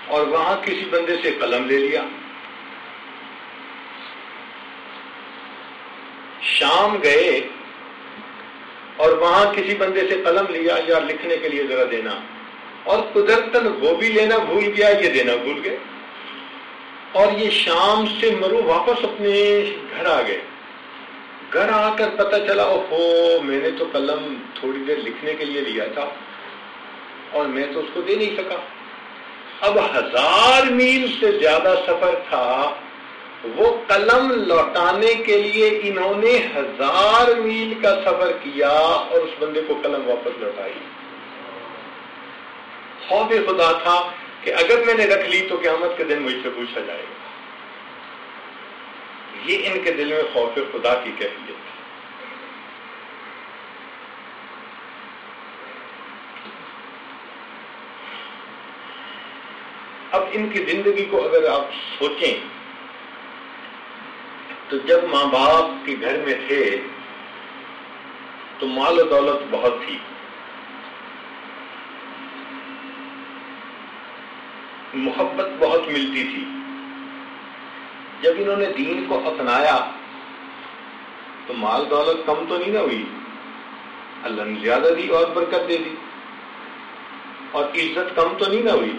اور وہاں کسی بندے سے قلم لے لیا۔ شام گئے اور وہاں کسی بندے سے قلم لیا، یا لکھنے کے لیے ذرا دینا، اور قدرتاً وہ بھی لینا بھول گیا، یہ دینا بھول گئے، اور یہ شام سے مرو واپس اپنے گھر آ گئے۔ گھر آ کر پتہ چلا اوہو میں نے تو قلم تھوڑی دیر لکھنے کے لیے لیا تھا اور میں تو اس کو دے نہیں سکا۔ اب 1000 میل سے زیادہ سفر تھا، وہ قلم لوٹانے کے لیے انہوں نے 1000 میل کا سفر کیا اور اس بندے کو قلم واپس لوٹائی۔ خوف خدا تھا کہ اگر میں نے رکھ لی تو قیامت کے دن مجھ سے پوچھا جائے گا۔ یہ ان کے دل میں خوف خدا کی کیفیت تھی۔ اب ان کی زندگی کو اگر آپ سوچیں تو جب ماں باپ کے گھر میں تھے تو مال و دولت بہت تھی، محبت بہت ملتی تھی۔ جب انہوں نے دین کو اپنایا تو مال دولت کم تو نہیں نہ ہوئی، اللہ نے زیادہ دی اور برکت دے دی، اور عزت کم تو نہیں نہ ہوئی،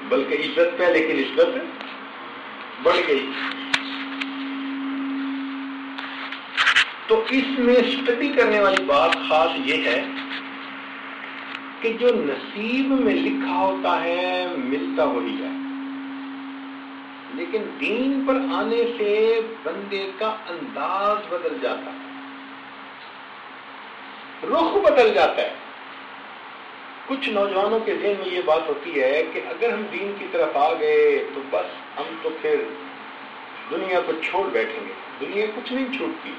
بلکہ عزت پہ لیکن عزت بڑھ گئی۔ تو اس میں اسٹڈی کرنے والی بات خاص یہ ہے کہ جو نصیب میں لکھا ہوتا ہے ملتا وہی ہے، لیکن دین پر آنے سے بندے کا انداز بدل جاتا ہے، رخ بدل جاتا ہے۔ کچھ نوجوانوں کے ذہن میں یہ بات ہوتی ہے کہ اگر ہم دین کی طرف آ گئے تو بس ہم تو پھر دنیا کو چھوڑ بیٹھیں گے۔ دنیا کچھ نہیں چھوڑتی،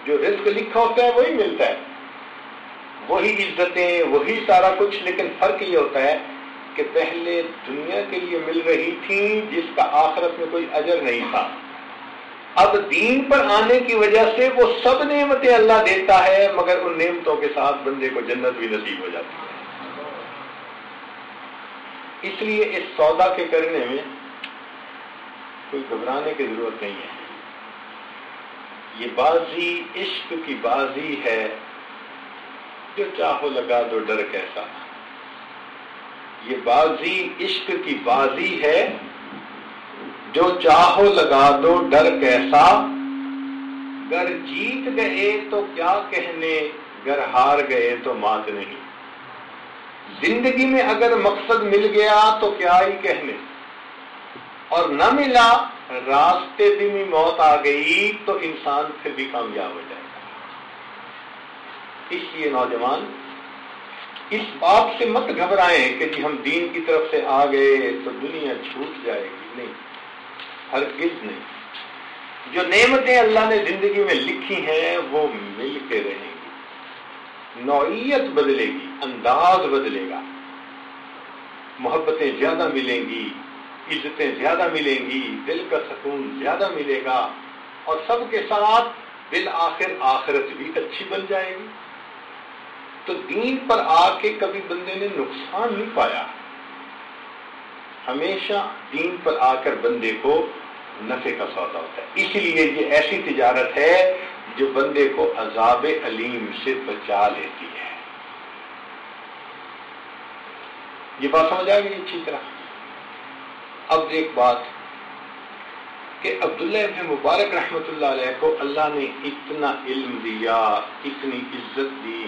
جو رزق لکھا ہوتا ہے وہی ملتا ہے، وہی عزتیں، وہی سارا کچھ، لیکن فرق یہ ہوتا ہے کہ پہلے دنیا کے لیے مل رہی تھی جس کا آخرت میں کوئی اجر نہیں تھا، اب دین پر آنے کی وجہ سے وہ سب نعمتیں اللہ دیتا ہے، مگر ان نعمتوں کے ساتھ بندے کو جنت بھی نصیب ہو جاتی ہے۔ اس لیے اس سودا کے کرنے میں کوئی گھبرانے کی ضرورت نہیں ہے۔ یہ بازی عشق کی بازی ہے، جو چاہو لگا دو ڈر کیسا۔ یہ بازی عشق کی بازی ہے، جو چاہو لگا دو ڈر کیسا، گر جیت گئے تو کیا کہنے، گر ہار گئے تو مات نہیں۔ زندگی میں اگر مقصد مل گیا تو کیا ہی کہنے، اور نہ ملا راستے بھی میں موت آ گئی تو انسان پھر بھی کامیاب ہو جائے گا۔ اس لیے نوجوان اس بات سے مت گھبرائیں کہ جی ہم دین کی طرف سے آ گئے تو دنیا چھوٹ جائے گی، نہیں، ہرگز نہیں۔ جو نعمتیں اللہ نے زندگی میں لکھی ہیں وہ مل کے رہیں گی، نوعیت بدلے گی، انداز بدلے گا، محبتیں زیادہ ملیں گی، عزتیں زیادہ ملیں گی، دل کا سکون زیادہ ملے گا، اور سب کے ساتھ بالآخر آخرت بھی اچھی بن جائے گی۔ تو دین پر آ کے کبھی بندے نے نقصان نہیں پایا، ہمیشہ دین پر آ کر بندے کو نفع کا سودا ہوتا ہے۔ اس لیے یہ ایسی تجارت ہے جو بندے کو عذاب علیم سے بچا لیتی ہے۔ یہ بات سمجھ آ گئی اچھی طرح؟ اب ایک بات کہ عبداللہ ابن مبارک رحمۃ اللہ علیہ کو اللہ نے اتنا علم دیا، اتنی عزت دی،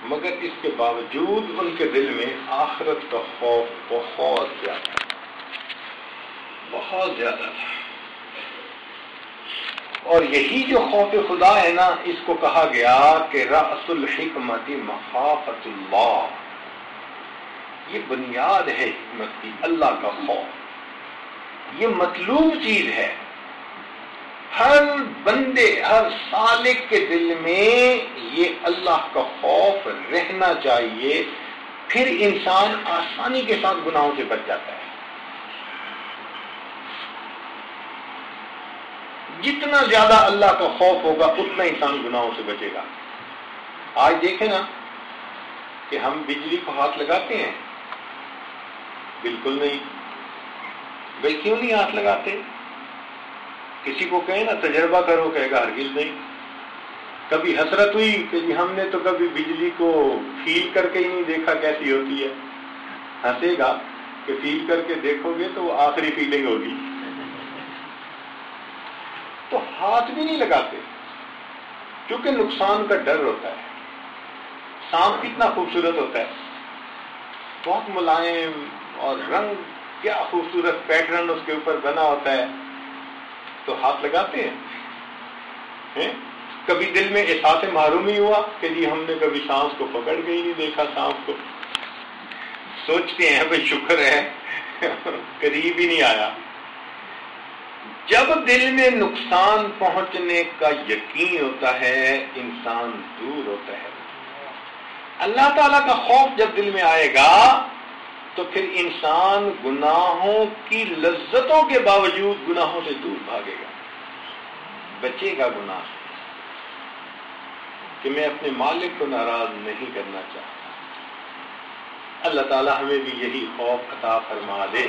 مگر اس کے باوجود ان کے دل میں آخرت کا خوف بہت زیادہ تھا۔ اور یہی جو خوف خدا ہے نا، اس کو کہا گیا کہ رأس الحکمت مخافت اللہ، یہ بنیاد ہے حکمت کی، اللہ کا خوف۔ یہ مطلوب چیز ہے، ہر بندے، ہر سالک کے دل میں یہ اللہ کا خوف رہنا چاہیے، پھر انسان آسانی کے ساتھ گناہوں سے بچ جاتا ہے۔ جتنا زیادہ اللہ کا خوف ہوگا اتنا انسان گناہوں سے بچے گا۔ آج دیکھیں نا کہ ہم بجلی کو ہاتھ لگاتے ہیں؟ بالکل نہیں۔ بھائی کیوں نہیں ہاتھ لگاتے؟ کسی کو کہیں نا تجربہ کرو، کہے گا ہرگز نہیں۔ کبھی حسرت ہوئی کہ جی ہم نے تو کبھی بجلی کو فیل کر کے ہی نہیں دیکھا کیسی ہوتی ہے؟ ہنسے گا کہ فیل کر کے دیکھو گے تو وہ آخری فیلنگ ہوگی۔ تو ہاتھ بھی نہیں لگاتے کیونکہ نقصان کا ڈر ہوتا ہے۔ سانپ کتنا خوبصورت ہوتا ہے، بہت ملائم، اور رنگ کیا خوبصورت پیٹرن اس کے اوپر بنا ہوتا ہے، تو ہاتھ لگاتے ہیں۔ کبھی دل میں احساس محرومی ہوا کہ جی ہم نے کبھی سانس کو پکڑ کے ہی نہیں دیکھا، سانپ کو سوچتے ہیں بھائی شکر ہے قریب ہی نہیں آیا۔ جب دل میں نقصان پہنچنے کا یقین ہوتا ہے انسان دور ہوتا ہے۔ اللہ تعالیٰ کا خوف جب دل میں آئے گا تو پھر انسان گناہوں کی لذتوں کے باوجود گناہوں سے دور بھاگے گا، بچے گا گناہ سے۔ کہ میں اپنے مالک کو ناراض نہیں کرنا چاہتا۔ اللہ تعالی ہمیں بھی یہی خوف عطا فرما دے۔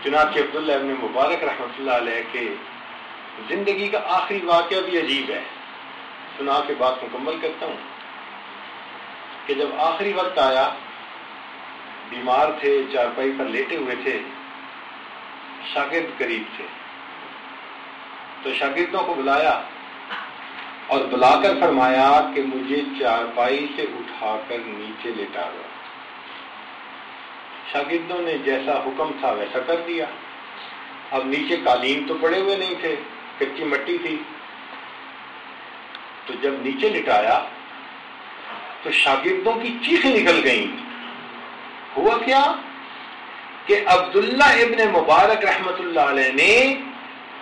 چنانچہ عبداللہ ابن مبارک رحمۃ اللہ علیہ کے زندگی کا آخری واقعہ بھی عجیب ہے، سنا کے بات مکمل کرتا ہوں کہ جب آخری وقت آیا، بیمار تھے، چارپائی پر لیٹے ہوئے تھے، شاگرد قریب تھے، تو شاگردوں کو بلایا اور بلا کر فرمایا کہ مجھے چارپائی سے اٹھا کر نیچے لٹا دو۔ شاگردوں نے جیسا حکم تھا ویسا کر دیا۔ اب نیچے قالین تو پڑے ہوئے نہیں تھے، کچی مٹی تھی، تو جب نیچے لٹایا تو شاگردوں کی چیخیں نکل گئیں۔ ہوا کیا کہ عبداللہ ابن مبارک رحمت اللہ علیہ نے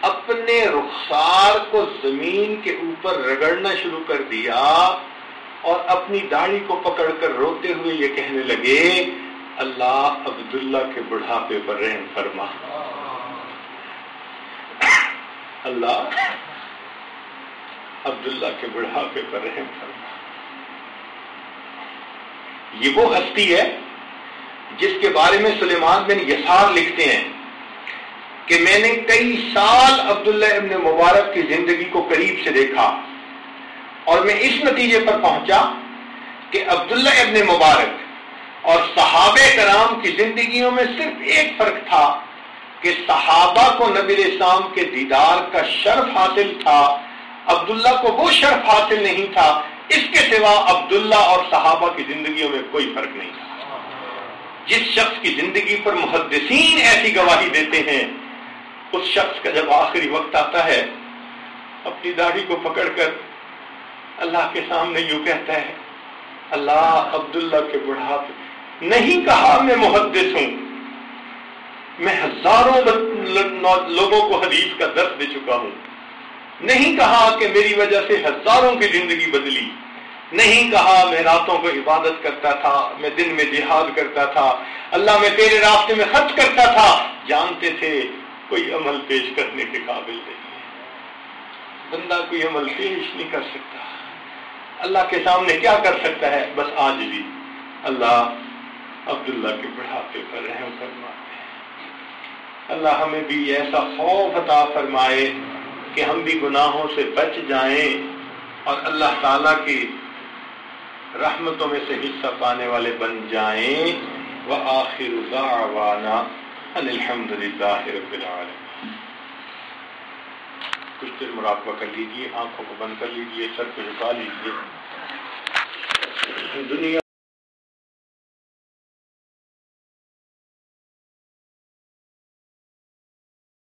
اپنے رخسار کو زمین کے اوپر رگڑنا شروع کر دیا اور اپنی داڑھی کو پکڑ کر روتے ہوئے یہ کہنے لگے، اللہ عبداللہ کے بڑھاپے پر رحم فرما، اللہ عبداللہ کے بڑھاپے پر رحم فرما۔ یہ وہ ہستی ہے جس کے بارے میں سلیمان بن یسار لکھتے ہیں کہ میں نے کئی سال عبداللہ ابن مبارک کی زندگی کو قریب سے دیکھا اور میں اس نتیجے پر پہنچا کہ عبداللہ ابن مبارک اور صحابہ کرام کی زندگیوں میں صرف ایک فرق تھا کہ صحابہ کو نبی علیہ السلام کے دیدار کا شرف حاصل تھا، عبداللہ کو وہ شرف حاصل نہیں تھا۔ اس کے سوا عبداللہ اور صحابہ کی زندگیوں میں کوئی فرق نہیں تھا۔ جس شخص کی زندگی پر محدثین ایسی گواہی دیتے ہیں، اس شخص کا جب آخری وقت آتا ہے اپنی داڑھی کو پکڑ کر اللہ کے سامنے یوں کہتا ہے، اللہ عبداللہ کے بڑھاپے، نہیں کہا میں محدث ہوں، میں ہزاروں لوگوں کو حدیث کا درس دے چکا ہوں، نہیں کہا کہ میری وجہ سے ہزاروں کی زندگی بدلی، نہیں کہا میں راتوں کو عبادت کرتا تھا، میں دن میں جہاد کرتا تھا، اللہ میں تیرے راستے میں خرچ کرتا تھا، جانتے تھے کوئی عمل پیش کرنے کے قابل نہیں ہے، بندہ کوئی عمل پیش نہیں کر سکتا، اللہ کے سامنے کیا کر سکتا ہے؟ بس عاجزی، اللہ عبداللہ کے بڑھاپے پر رحم فرمائے۔ اللہ ہمیں بھی ایسا خوف عطا فرمائے کہ ہم بھی گناہوں سے بچ جائیں اور اللہ تعالیٰ کی رحمتوں میں سے حصہ پانے والے بن جائیں۔ وآخر دعوانا ان الحمد للہ رب العالمین۔ کچھ دیر مراقبہ کر لیجیے، آنکھوں کو بند کر لیجیے، سر کو جھکا لیجیے۔ دنیا